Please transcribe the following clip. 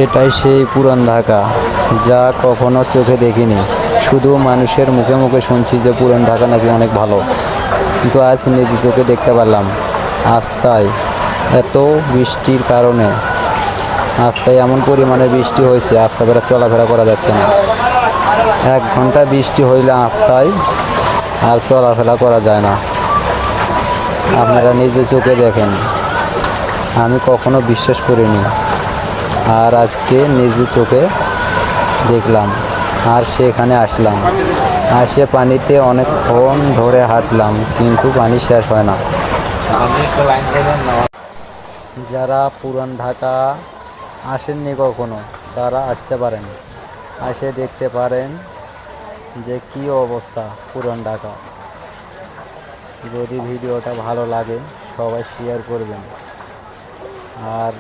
এটাই সেই পুরান ঢাকা, যা কখনো চোখে দেখিনি। শুধু মানুষের মুখে মুখে শুনছি যে পুরান ঢাকা নাকি অনেক ভালো, কিন্তু আজ নিজে চোখে দেখতে পারলাম। আস্তায় এত বৃষ্টির কারণে, আস্তায় এমন পরিমাণে বৃষ্টি হয়েছে, আস্তা বেড়া চলাফেরা করা যাচ্ছে না। 1 ঘন্টা বৃষ্টি হইলে আস্তায় আর চলাফেরা করা যায় না। আপনারা নিজে চোখে দেখেন, আমি কখনো বিশ্বাস করিনি, আর আজকে নিজে চোখে দেখলাম। আর সেখানে আসলাম, আসে পানিতে অনেকক্ষণ ধরে হাঁটলাম, কিন্তু পানি শেষ হয় না। যারা পুরান ঢাকা আসেননি কখনো, তারা আসতে পারেন, আসে দেখতে পারেন যে কী অবস্থা পুরান ঢাকা। যদি ভিডিওটা ভালো লাগে সবাই শেয়ার করবেন, আর